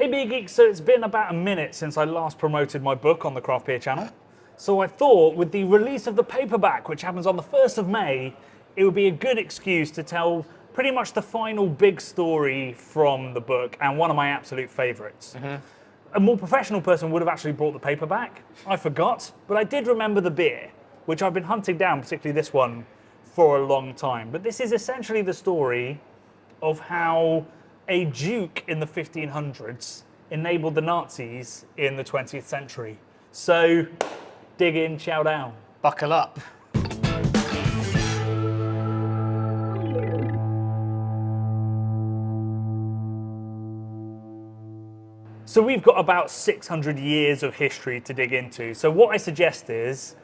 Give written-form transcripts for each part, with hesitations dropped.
Hey Beer Geeks, so it's been about a minute since I last promoted my book on the Craft Beer channel. So I thought with the release of the paperback, which happens on the 1st of May, it would be a good excuse to tell pretty much the final big story from the book and one of my absolute favourites. A more professional person would have actually brought the paperback. I forgot, but I did remember the beer, which I've been hunting down, particularly this one, for a long time. But this is essentially the story of how a duke in the 1500s enabled the Nazis in the 20th century. So, dig in, chow down. Buckle up. So we've got about 600 years of history to dig into. So what I suggest is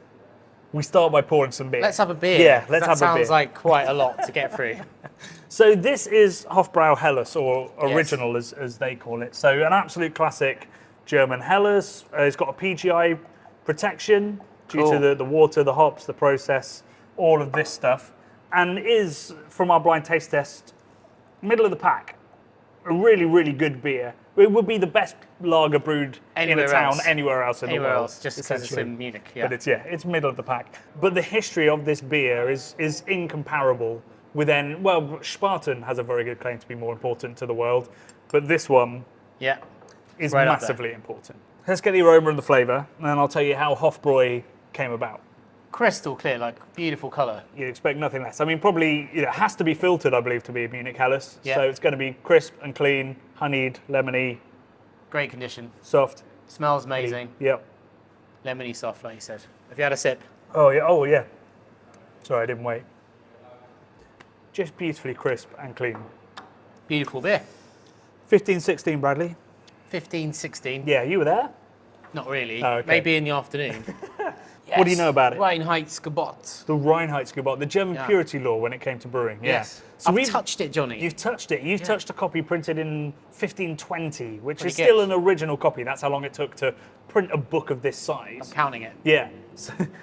we start by pouring some beer. Let's have a beer. Yeah, let's have a beer. That sounds like quite a lot to get through. So this is Hofbrau Helles, or original as they call it. So an absolute classic German Helles. It's got a PGI protection due to the water, the hops, the process, all of this stuff. And is, from our blind taste test, middle of the pack. A really, really good beer. It would be the best lager brewed in a town anywhere else in the world. Just because it's in Munich, yeah. But it's middle of the pack. But the history of this beer is incomparable with Spaten has a very good claim to be more important to the world, but this one is right massively important. Let's get the aroma and the flavour, and then I'll tell you how Hofbräu came about. Crystal clear, like beautiful colour. You'd expect nothing less. I mean, probably it has to be filtered, I believe, to be a Munich Helles. Yeah. So it's going to be crisp and clean, honeyed, lemony, Great condition. soft. Smells amazing. Yep. Lemony soft, like you said. Have you had a sip? Oh yeah. Oh yeah. Sorry, I didn't wait. Just beautifully crisp and clean. Beautiful beer. 15-16, Bradley. 15, 16. Yeah, you were there. Not really. Oh, okay. Maybe in the afternoon. What do you know about it? Reinheitsgebot. The Reinheitsgebot, the German purity law when it came to brewing. Yes. So I've touched it, Johnny. You've touched it. You've touched a copy printed in 1520, which is still an original copy. That's how long it took to print a book of this size. I'm counting it. Yeah.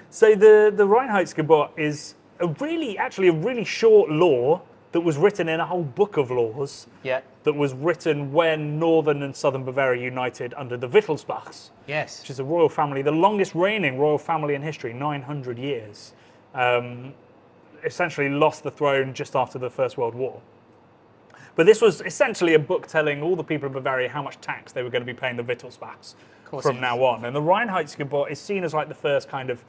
So the Reinheitsgebot is actually a really short law that was written in a whole book of laws. Yeah. That was written when northern and southern Bavaria united under the Wittelsbachs. Yes. Which is a royal family, the longest reigning royal family in history, 900 years. Essentially lost the throne just after the First World War. But this was essentially a book telling all the people of Bavaria how much tax they were going to be paying the Wittelsbachs from now on. And the Reinheitsgebot is seen as like the first kind of,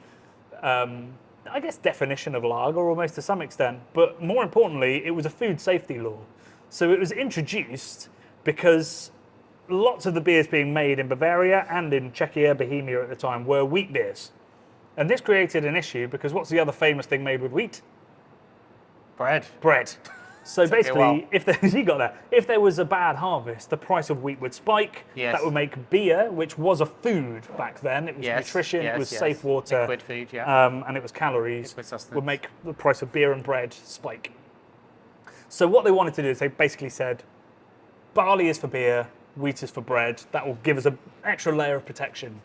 I guess, definition of lager, almost to some extent. But more importantly, it was a food safety law. So it was introduced because lots of the beers being made in Bavaria and in Czechia, Bohemia at the time, were wheat beers. And this created an issue because what's the other famous thing made with wheat? Bread. So basically, if there was a bad harvest, the price of wheat would spike. Yes. That would make beer, which was a food back then. It was nutrition, it was safe water, liquid food, and it was calories. Would make the price of beer and bread spike. So what they wanted to do is they basically said, barley is for beer, wheat is for bread. That will give us an extra layer of protection.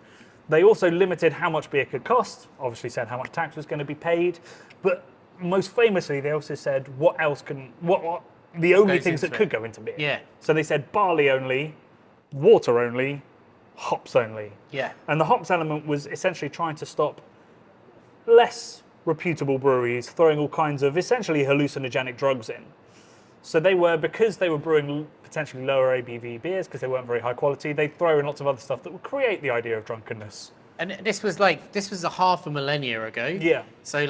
They also limited how much beer could cost. Obviously said how much tax was going to be paid, but most famously, they also said what the only things that could go into beer. Yeah. So they said barley only, water only, hops only. Yeah. And the hops element was essentially trying to stop less reputable breweries throwing all kinds of essentially hallucinogenic drugs in. So because they were brewing potentially lower ABV beers because they weren't very high quality, they'd throw in lots of other stuff that would create the idea of drunkenness. And this was a half a millennia ago. Yeah. So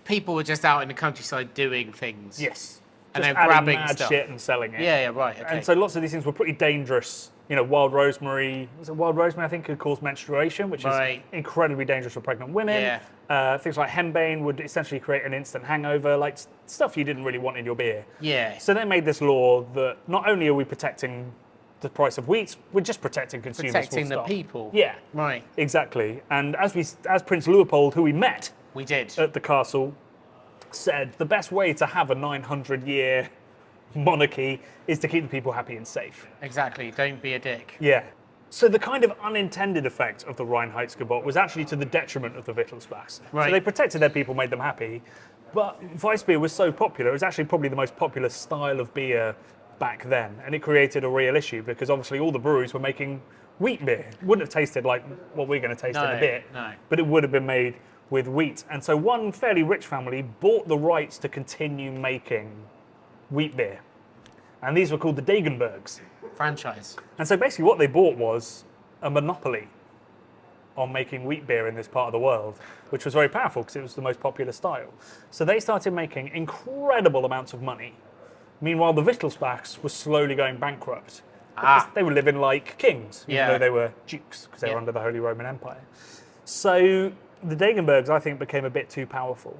people were just out in the countryside doing things. Yes. And just then grabbing mad stuff. shit and selling it. Yeah, right. Okay. And so lots of these things were pretty dangerous. You know, wild rosemary, I think could cause menstruation, which is incredibly dangerous for pregnant women. Yeah. Things like henbane would essentially create an instant hangover, like stuff you didn't really want in your beer. Yeah. So they made this law that not only are we protecting the price of wheat, we're just protecting consumers. Protecting the people. Yeah. Right. Exactly. And as Prince Leopold, who we met at the castle, said the best way to have a 900-year monarchy is to keep the people happy and safe. Exactly. Don't be a dick. Yeah. So the kind of unintended effect of the Reinheitsgebot was actually to the detriment of the Wittelsbachs. Right. So they protected their people, made them happy, but Weissbier was so popular, it was actually probably the most popular style of beer back then, and it created a real issue because obviously all the breweries were making wheat beer. It wouldn't have tasted like what we're going to taste in a bit, but it would have been made with wheat. And so one fairly rich family bought the rights to continue making wheat beer, and these were called the Denbergs. Franchise. And so basically what they bought was a monopoly on making wheat beer in this part of the world, which was very powerful because it was the most popular style. So they started making incredible amounts of money. Meanwhile, the Wittelsbachs were slowly going bankrupt. Because they were living like kings, even though they were dukes, because they were under the Holy Roman Empire. So the Denbergs, I think, became a bit too powerful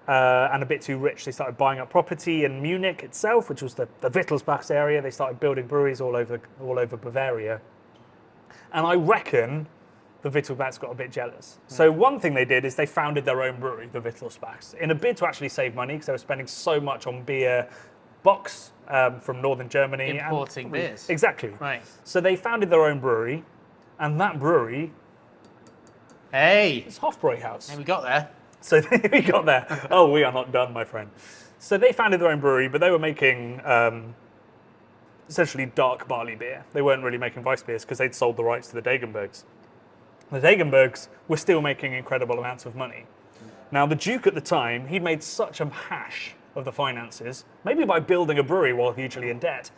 and a bit too rich. They started buying up property in Munich itself, which was the Wittelsbachs area. They started building breweries all over Bavaria. And I reckon the Wittelsbachs got a bit jealous. So one thing they did is they founded their own brewery, the Wittelsbachs, in a bid to actually save money because they were spending so much on beer box from northern Germany. Importing beers. Exactly. Right. So they founded their own brewery, and that brewery is Hofbrau House. And we got there. So we got there. Oh, we are not done, my friend. So they founded their own brewery, but they were making essentially dark barley beer. They weren't really making Weiss beers because they'd sold the rights to the Denbergs. The Denbergs were still making incredible amounts of money. Now, the Duke at the time, he'd made such a hash of the finances, maybe by building a brewery while hugely in debt,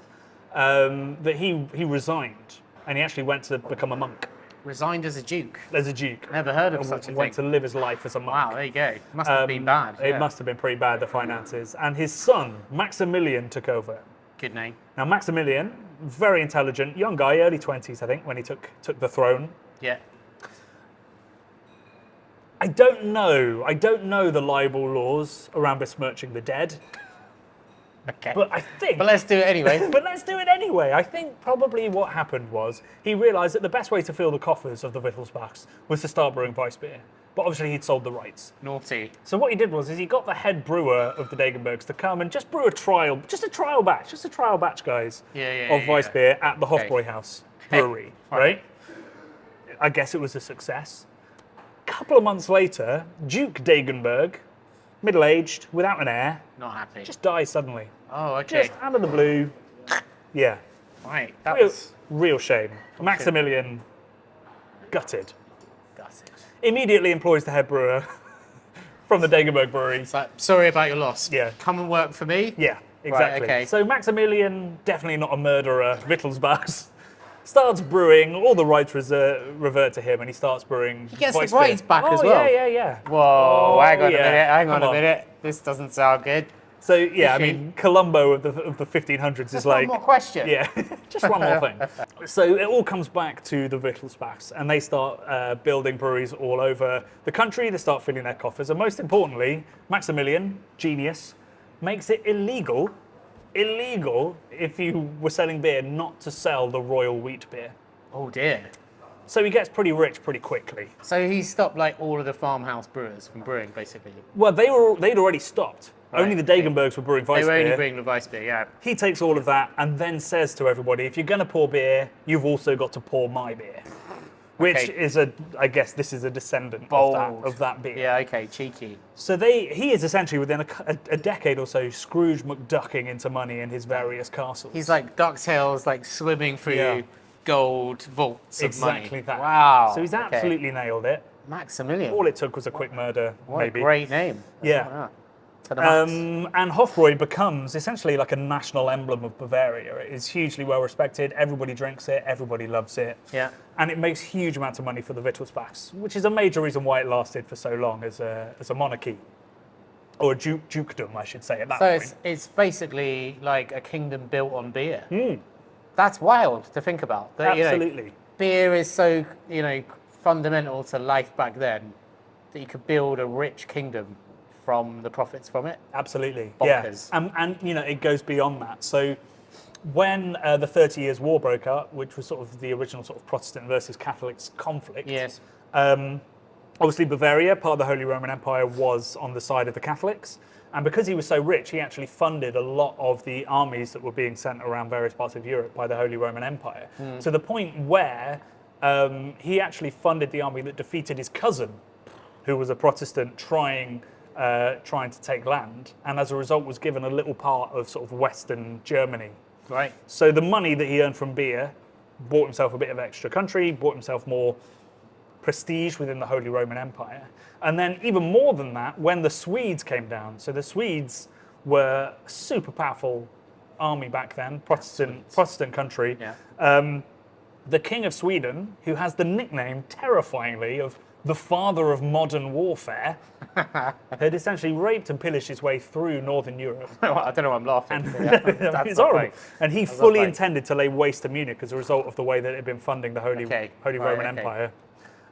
that he resigned and he actually went to become a monk. Resigned as a duke. As a duke. Never heard of such a thing. Went to live his life as a monk. Wow, there you go. Must have been bad. It must have been pretty bad, the finances. And his son, Maximilian, took over. Good name. Now, Maximilian, very intelligent, young guy, early 20s, I think, when he took the throne. Yeah. I don't know the libel laws around besmirching the dead. Okay. But I think... But let's do it anyway. But let's do it anyway. I think probably what happened was he realised that the best way to fill the coffers of the Wittelsbachs was to start brewing Weiss beer. But obviously he'd sold the rights. Naughty. So what he did was he got the head brewer of the Denbergs to come and just brew a trial batch, guys, of Weiss beer at the Hofbrau House brewery, right? I guess it was a success. A couple of months later, Duke Denberg, middle-aged, without an heir, Not happy. just dies suddenly. Oh, okay. Just out of the blue. Yeah. Right. That was Real shame. Maximilian, gutted. gutted. Immediately employs the head brewer from the Denberg brewery. It's like, sorry about your loss. Yeah. Come and work for me. Yeah, exactly. Right, okay. So Maximilian, definitely not a murderer, Wittelsbachs, starts brewing, all the rights revert to him, and he starts brewing. He gets the Weiss beer. rights back as well. Yeah. Whoa, hang on yeah. a minute. This doesn't sound good. So yeah, I Okay. mean, Columbo of the 1500s is Just like. one more question. Yeah, just one more thing. So it all comes back to the Wittelsbachs, and they start building breweries all over the country. They start filling their coffers, and most importantly, Maximilian, genius, makes it illegal if you were selling beer not to sell the royal wheat beer. Oh dear. So he gets pretty rich pretty quickly. So he stopped like all of the farmhouse brewers from brewing, basically. Well, they'd already stopped. Right, Only the Denbergs were brewing Weiss They were beer. only brewing the Weiss beer, yeah. He takes all of that and then says to everybody, if you're going to pour beer, you've also got to pour my beer. Which Okay. is I guess this is a descendant of that beer. Yeah, okay, cheeky. So he is essentially within a decade or so Scrooge McDucking into money in his various castles. He's like DuckTales, like swimming through gold vaults of money. exactly that. Wow. So he's okay. absolutely nailed it. Maximilian. All it took was a quick murder, What maybe. a great name. Yeah. Wow. To the max. And Hofbrau becomes essentially like a national emblem of Bavaria. It is hugely well respected. Everybody drinks it. Everybody loves it. Yeah. And it makes huge amounts of money for the Wittelsbachs, which is a major reason why it lasted for so long as a monarchy. Or a dukedom, I should say, at that So point. it's basically like a kingdom built on beer. That's wild to think about. That, Absolutely. Beer is so, fundamental to life back then that you could build a rich kingdom from the profits from it. Absolutely. Bonkers. Yeah. And it goes beyond that. So when the 30 Years' War broke up, which was sort of the original sort of Protestant versus Catholics conflict, Yes. obviously Bavaria, part of the Holy Roman Empire, was on the side of the Catholics. And because he was so rich, he actually funded a lot of the armies that were being sent around various parts of Europe by the Holy Roman Empire. To the point where he actually funded the army that defeated his cousin, who was a Protestant, trying trying to take land, and as a result was given a little part of sort of Western Germany. Right. So the money that he earned from beer bought himself a bit of extra country, bought himself more prestige within the Holy Roman Empire. And then even more than that, when the Swedes came down, so the Swedes were a super powerful army back then, Protestant country. Yeah. The King of Sweden, who has the nickname, terrifyingly, of the father of modern warfare, had essentially raped and pillaged his way through Northern Europe. I don't know why I'm laughing. It's horrible. And he fully intended to lay waste to Munich as a result of the way that it had been funding the Holy Roman Empire.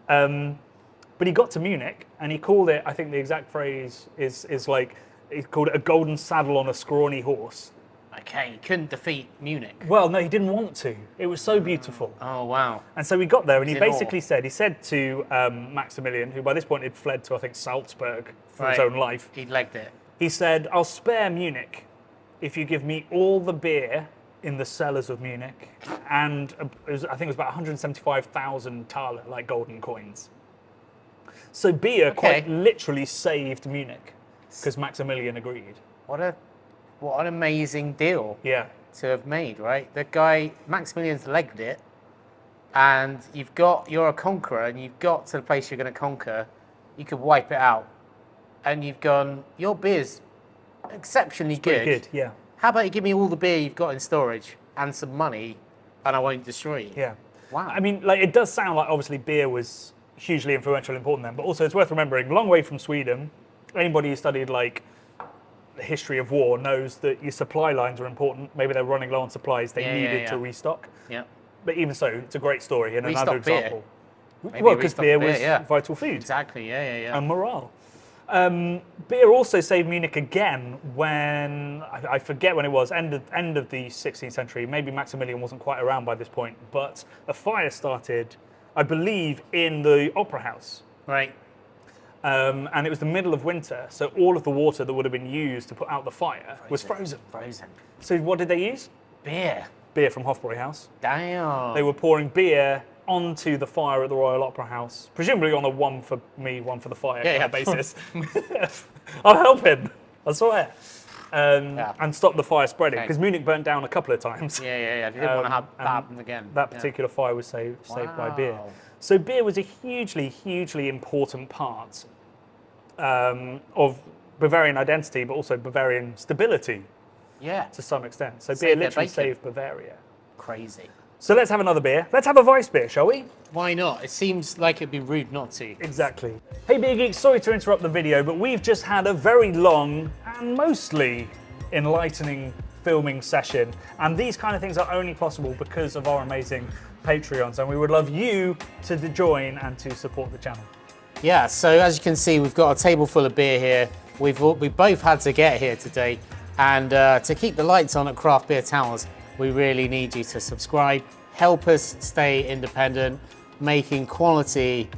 But he got to Munich and he called it, I think the exact phrase is like, he called it a golden saddle on a scrawny horse. Okay, he couldn't defeat Munich. Well, no, he didn't want to. It was so beautiful. Oh, wow. And so he got there and he basically said to Maximilian, who by this point had fled to, I think, Salzburg for his own life. He'd legged it. He said, I'll spare Munich if you give me all the beer in the cellars of Munich. And I think it was about 175,000 thaler, like golden coins. So beer quite literally saved Munich because Maximilian agreed. What an amazing deal to have made, right? The guy, Maximilian's legged it, and you're a conqueror, and you've got to the place you're going to conquer, you could wipe it out. And you've gone, your beer's exceptionally good. Pretty good, yeah. How about you give me all the beer you've got in storage and some money, and I won't destroy you? Yeah. Wow. I mean, like, it does sound like obviously beer was hugely influential and important then, but also it's worth remembering, long way from Sweden, anybody who studied like the history of war knows that your supply lines are important. Maybe they're running low on supplies, they needed to restock. Yeah. But even so, it's a great story and another example. Maybe well, because beer was vital food. Exactly, And morale. Beer also saved Munich again when, I forget when it was, end of the 16th century. Maybe Maximilian wasn't quite around by this point, but a fire started, I believe, in the opera house. Right. And it was the middle of winter, so all of the water that would have been used to put out the fire was frozen. So what did they use? Beer. Beer from Hofbrau house. They Damn. were pouring beer onto the fire at the Royal Opera House, presumably on a one for me, one for the fire kind of basis. I'll help him, I swear. And stop the fire spreading, because Munich burnt down a couple of times. Yeah. They didn't want to have that happen again. That particular fire was saved by beer. So beer was a hugely important part of Bavarian identity, but also Bavarian stability to some extent. So beer literally saved Bavaria. Crazy. So let's have another beer. Let's have a Weiss beer, shall we? Why not? It seems like it'd be rude not to. Exactly. Hey Beer Geeks, sorry to interrupt the video, but we've just had a very long and mostly enlightening filming session. And these kind of things are only possible because of our amazing Patreons. And we would love you to join and to support the channel. Yeah, so as you can see, we've got a table full of beer here. We both had to get here today. And to keep the lights on at Craft Beer Towers, we really need you to subscribe, help us stay independent, making quality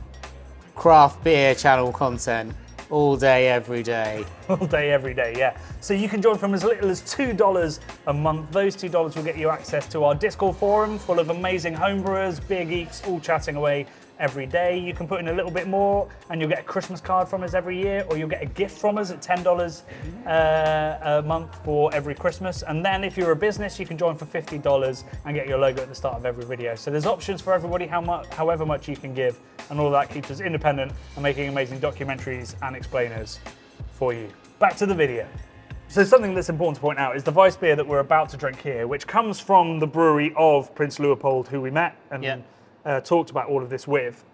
craft beer channel content all day, every day. All day, every day, yeah. So you can join from as little as $2 a month. Those $2 will get you access to our Discord forum full of amazing homebrewers, beer geeks, all chatting away every day. You can put in a little bit more and you'll get a Christmas card from us every year, or you'll get a gift from us at $10 a month for every Christmas. And then if you're a business, you can join for $50 and get your logo at the start of every video. So there's options for everybody, however much you can give, and all of that keeps us independent and making amazing documentaries and explainers for you. Back to the video. So something that's important to point out is the Weiss beer that we're about to drink here, which comes from the brewery of Prince Leopold, who we met and talked about all of this with.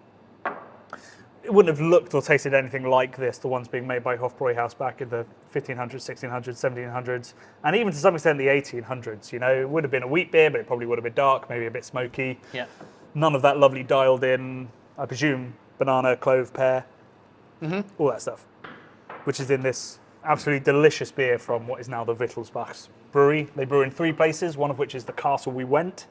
It wouldn't have looked or tasted anything like this, the ones being made by Hofbrau House back in the 1500s, 1600s, 1700s, and even to some extent the 1800s. You know, it would have been a wheat beer, but it probably would have been dark, maybe a bit smoky. Yeah. None of that lovely dialed in, I presume, banana, clove, pear, all that stuff, which is in this absolutely delicious beer from what is now the Wittelsbach's brewery. They brew in 3 places, one of which is the castle we went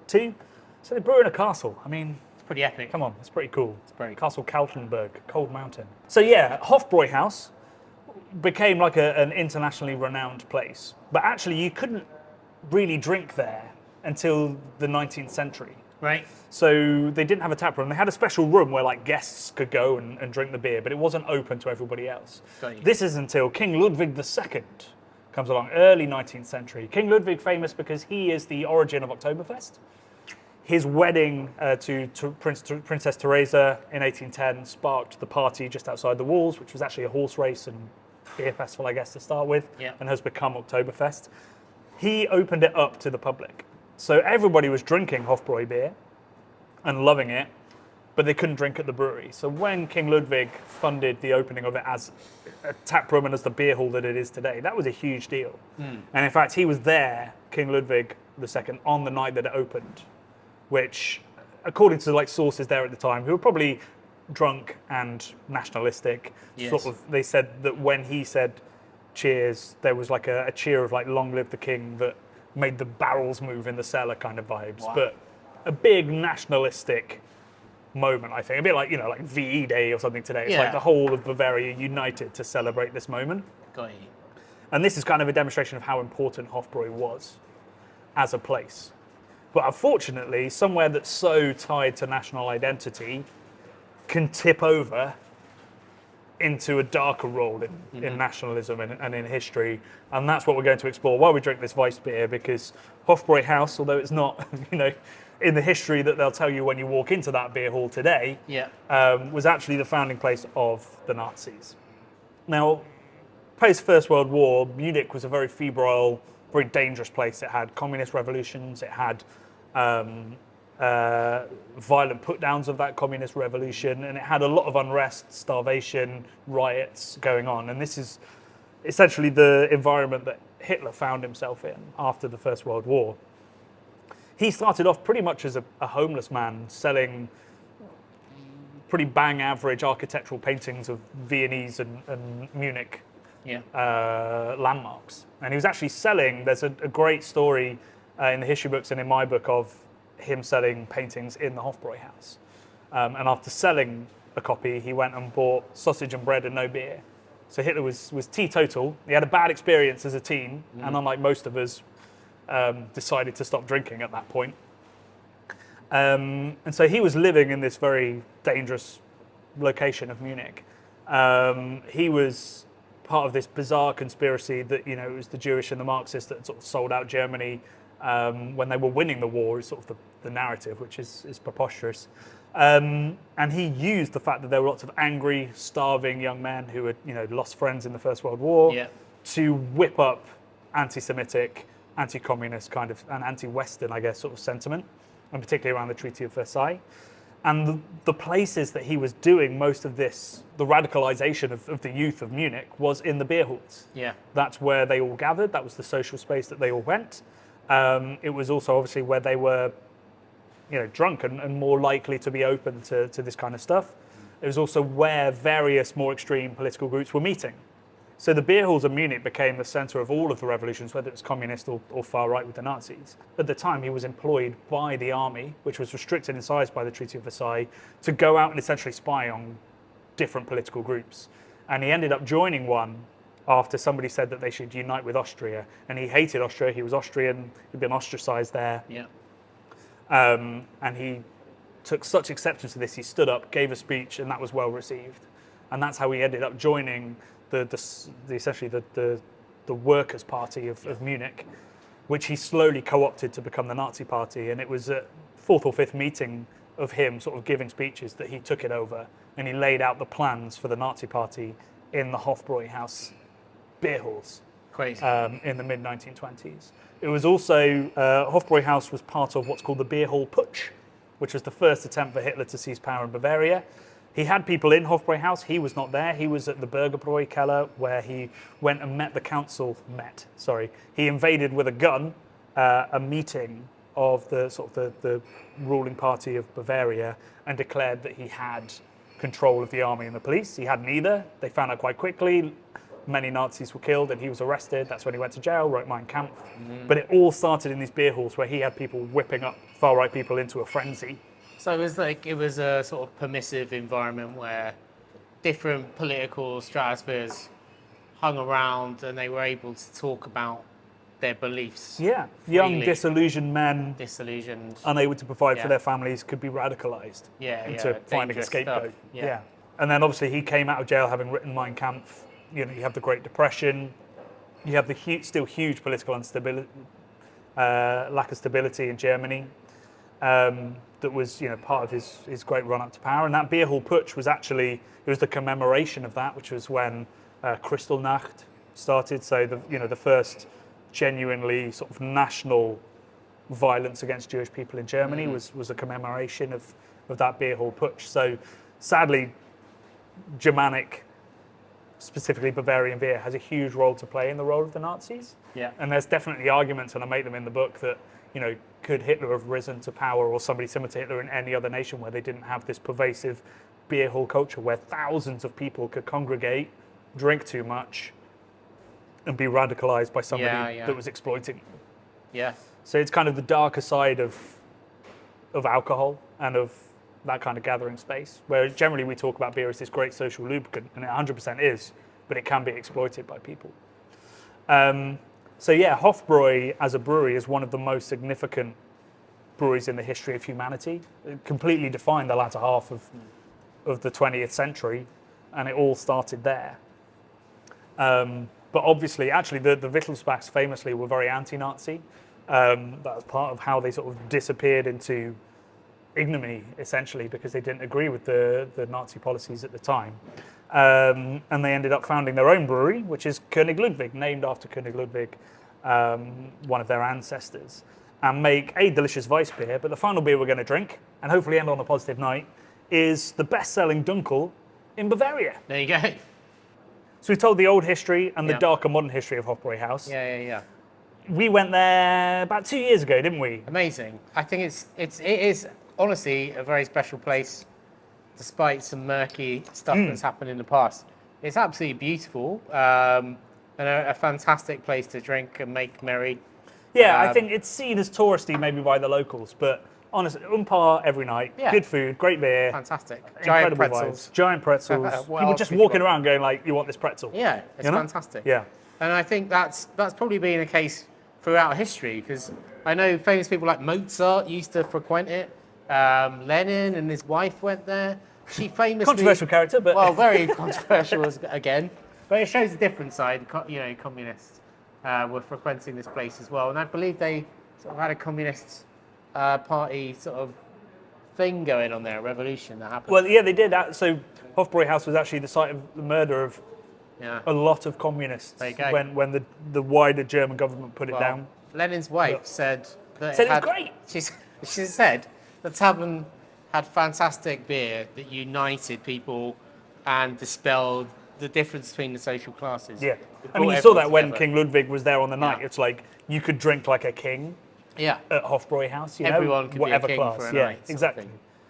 to. So they brew in a castle. I mean, It's pretty epic. come on, it's pretty cool. It's very Castle Kaltenberg, Cold Mountain. So yeah, Hofbrau House became like an internationally renowned place. But actually you couldn't really drink there until the 19th century. Right. So they didn't have a tap room. They had a special room where like guests could go and drink the beer, but it wasn't open to everybody else. Got you. This is until King Ludwig II comes along, early 19th century. King Ludwig, famous because he is the origin of Oktoberfest. His wedding to Princess Teresa in 1810 sparked the party just outside the walls, which was actually a horse race and beer festival, I guess, to start with, and has become Oktoberfest. He opened it up to the public. So everybody was drinking Hofbrau beer and loving it, but they couldn't drink at the brewery. So when King Ludwig funded the opening of it as a tap room and as the beer hall that it is today, that was a huge deal. And in fact, he was there, King Ludwig II, on the night that it opened, which, according to like sources there at the time, who were probably drunk and nationalistic, sort of, they said that when he said cheers, there was like a cheer of like long live the king that made the barrels move in the cellar kind of vibes. Wow. But a big nationalistic moment, I think. A bit like, like VE Day or something today. It's like the whole of Bavaria united to celebrate this moment. Got you. And this is kind of a demonstration of how important Hofbrau was as a place. But unfortunately, somewhere that's so tied to national identity can tip over into a darker role in nationalism and in history. And that's what we're going to explore while we drink this Weiss beer, because Hofbrau House, although it's not, in the history that they'll tell you when you walk into that beer hall today, was actually the founding place of the Nazis. Now, post First World War, Munich was a very febrile, very dangerous place. It had communist revolutions, it had violent put-downs of that communist revolution, and it had a lot of unrest, starvation, riots going on. And this is essentially the environment that Hitler found himself in after the First World War. He started off pretty much as a homeless man, selling pretty bang average architectural paintings of Viennese and Munich landmarks. And he was actually selling, there's a great story in the history books and in my book of him selling paintings in the Hofbrau house. And after selling a copy, he went and bought sausage and bread and no beer. So Hitler was teetotal. He had a bad experience as a teen, and unlike most of us, decided to stop drinking at that point. And so he was living in this very dangerous location of Munich. He was part of this bizarre conspiracy that, it was the Jewish and the Marxists that sort of sold out Germany when they were winning the war, is sort of the narrative, which is preposterous. And he used the fact that there were lots of angry, starving young men who had, lost friends in the First World War to whip up anti-Semitic, anti-communist kind of, and anti-Western, I guess, sort of sentiment, and particularly around the Treaty of Versailles. And the places that he was doing most of this, the radicalization of the youth of Munich, was in the beer halls. That's where they all gathered. That was the social space that they all went. It was also obviously where they were, drunk and more likely to be open to this kind of stuff. It was also where various more extreme political groups were meeting. So the beer halls of Munich became the center of all of the revolutions, whether it's communist or far right with the Nazis. At the time, he was employed by the army, which was restricted in size by the Treaty of Versailles, to go out and essentially spy on different political groups. And he ended up joining one after somebody said that they should unite with Austria. And he hated Austria. He was Austrian. He'd been ostracized there. And he took such acceptance to this, he stood up, gave a speech, and that was well received. And that's how he ended up joining essentially the Workers' Party of Munich, which he slowly co-opted to become the Nazi Party. And it was a fourth or fifth meeting of him sort of giving speeches that he took it over, and he laid out the plans for the Nazi Party in the Hofbrau House beer halls. Crazy. In the mid-1920s. It was also, Hofbrau House was part of what's called the Beer Hall Putsch, which was the first attempt for Hitler to seize power in Bavaria. He had people in Hofbrau House. He was not there. He was at the Burgerbräu Keller, where he went and he invaded with a gun a meeting of the ruling party of Bavaria and declared that he had control of the army and the police. He had neither. They found out quite quickly. Many Nazis were killed and he was arrested. That's when he went to jail, wrote Mein Kampf. But it all started in these beer halls where he had people whipping up far-right people into a frenzy. So it was a sort of permissive environment where different political stratospheres hung around and they were able to talk about their beliefs. Yeah, young, freely. disillusioned men, Disillusioned. unable to provide for Yeah. their families, could be radicalized into finding a dangerous scapegoat. stuff. Yeah. And then obviously he came out of jail having written Mein Kampf. You know, you have the Great Depression, you have the still huge political instability, lack of stability in Germany. That was, part of his great run up to power. And that beer hall putsch was actually, it was the commemoration of that, which was when Kristallnacht started. So the first genuinely sort of national violence against Jewish people in Germany was a commemoration of that beer hall putsch. So sadly, Germanic, specifically Bavarian beer, has a huge role to play in the role of the Nazis. Yeah. And there's definitely arguments, and I make them in the book, that could Hitler have risen to power, or somebody similar to Hitler, in any other nation where they didn't have this pervasive beer hall culture where thousands of people could congregate, drink too much, and be radicalized by somebody that was exploiting them. Yeah. So it's kind of the darker side of alcohol and of that kind of gathering space, where generally we talk about beer as this great social lubricant, and it 100% is, but it can be exploited by people. So yeah, Hofbrau as a brewery is one of the most significant breweries in the history of humanity. It completely defined the latter half of the 20th century, and it all started there. But obviously, actually, the Wittelsbachs famously were very anti-Nazi. That was part of how they sort of disappeared into ignominy, essentially, because they didn't agree with the Nazi policies at the time. And they ended up founding their own brewery, which is König Ludwig, named after König Ludwig, one of their ancestors, and make a delicious Weiss beer. But the final beer we're going to drink, and hopefully end on a positive night, is the best-selling Dunkel in Bavaria. There you go. So we told the old history and the darker modern history of Hofbrau House. Yeah. We went there about 2 years ago, didn't we? Amazing. I think it is honestly a very special place, despite some murky stuff that's happened in the past. It's absolutely beautiful, and a fantastic place to drink and make merry. Yeah, I think it's seen as touristy maybe by the locals, but honestly, par every night, good food, great beer. Fantastic. Giant pretzels. Giant pretzels. People just walking around going like, you want this pretzel? Yeah, it's fantastic. Yeah. And I think that's probably been a case throughout history, because I know famous people like Mozart used to frequent it. Lenin and his wife went there. She famously... Controversial character, but... Well, very controversial again. But it shows a different side. Communists were frequenting this place as well. And I believe they sort of had a communist party sort of thing going on there, a revolution that happened. Well, yeah, they did. So Hofbrau House was actually the site of the murder of a lot of communists when the wider German government put it down. Lenin's wife said that it was great. She said the tavern had fantastic beer that united people and dispelled the difference between the social classes. Yeah, I mean, you saw that when King Ludwig was there on the night. It's like you could drink like a king. Yeah. At Hofbrau House, everyone could whatever be a king class. for a night. Exactly.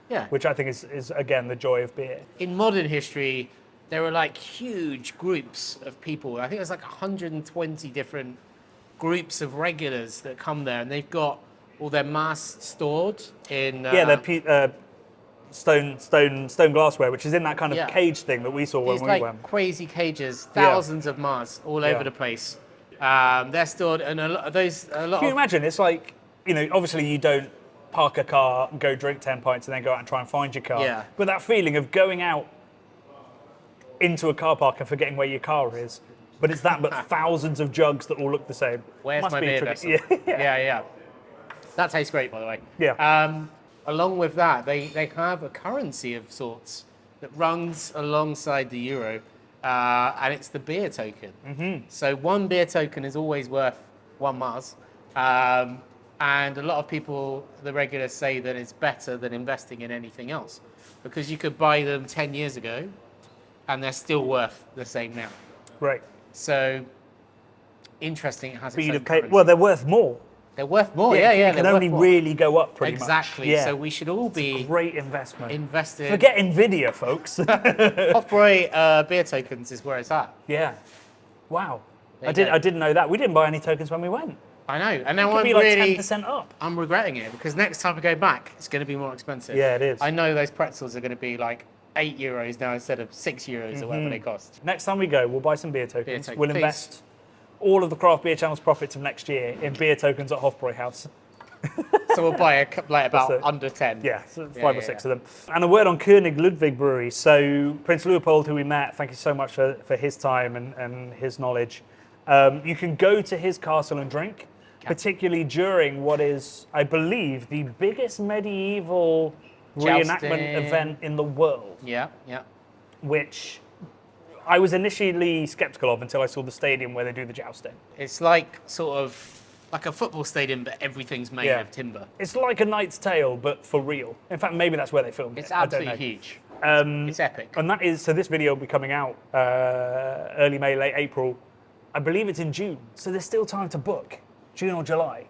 Yeah. Which I think is again the joy of beer. In modern history, there were like huge groups of people. I think there's like 120 different groups of regulars that come there, and they've got all their mass stored in. They're stone glassware, which is in that kind of cage thing that we saw when we went. Crazy cages, thousands of mass all over the place. They're stored, and a lot of those. Can you imagine? It's like, obviously you don't park a car and go drink 10 pints and then go out and try and find your car. Yeah. But that feeling of going out into a car park and forgetting where your car is, but it's that, but thousands of jugs that all look the same. Where's my beer vessel? Yeah. That tastes great, by the way. Yeah. Along with that, they have a currency of sorts that runs alongside the euro, and it's the beer token. Mm-hmm. So one beer token is always worth one Mars. And a lot of people, the regulars, say that it's better than investing in anything else, because you could buy them 10 years ago and they're still worth the same now. Right. So interesting. It has its own currency. Well, they're worth more. They're worth more. Yeah. They can only really go up pretty much. Exactly. Yeah. So we should all be It's a great investment. invested. Forget Nvidia, folks. Hofbrau beer tokens is where it's at. Yeah. Wow. There I you go. didn't know that. We didn't buy any tokens when we went. I know, and now It could I'm be like really 10% up. I'm regretting it, because next time I go back, it's going to be more expensive. Yeah, it is. I know those pretzels are going to be like €8 now instead of €6 or whatever they cost. Next time we go, we'll buy some beer tokens. We'll please. invest all of the Craft Beer Channel's profits of next year in beer tokens at Hofbrau. So we'll buy a couple, like about it. under 10. Yeah, so 5 or 6 of them. And a word on König Ludwig Brewery. So Prince Leopold, who we met, thank you so much for his time and his knowledge. You can go to his castle and drink, particularly during what is, I believe, the biggest medieval reenactment event in the world. Yeah, yeah. Which I was initially skeptical of until I saw the stadium where they do the jousting. It's like sort of like a football stadium, but everything's made of timber. It's like A Knight's Tale, but for real. In fact, maybe that's where they filmed it. It's absolutely huge. It's epic. And that is, so this video will be coming out early May, late April. I believe it's in June, so there's still time to book, June or July.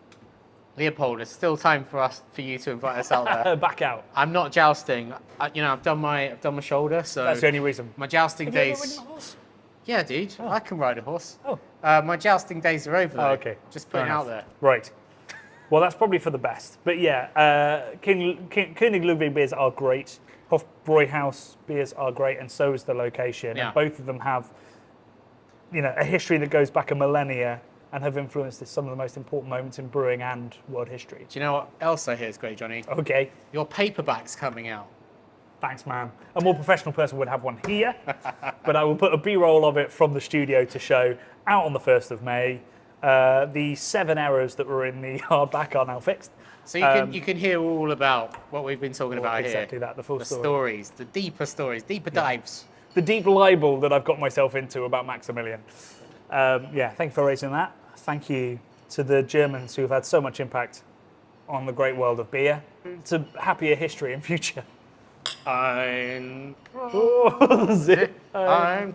Leopold, there's still time for you to invite us out there. Back out. I'm not jousting. I've done my shoulder, so That's the only reason. my jousting Have you ever days. ridden a horse? Yeah, dude, I can ride a horse. Oh. My jousting days are over. Though. Okay. Just putting it out there. Right. Well, that's probably for the best. But yeah, König Ludwig beers are great. Hofbräuhaus beers are great, and so is the location. Yeah. And both of them have, a history that goes back a millennia and have influenced some of the most important moments in brewing and world history. Do you know what else I hear is great, Johnny? Okay. Your paperback's coming out. Thanks, man. A more professional person would have one here, but I will put a B-roll of it from the studio to show out on the 1st of May. The 7 errors that were in the hardback are now fixed. So you can hear all about what we've been talking about exactly here. that, the full story. Stories, the deeper stories, deeper dives. The deep libel that I've got myself into about Maximilian. Thank you for raising that. Thank you to the Germans who have had so much impact on the great world of beer. To happier history in future. I'm Oh, zip. I'm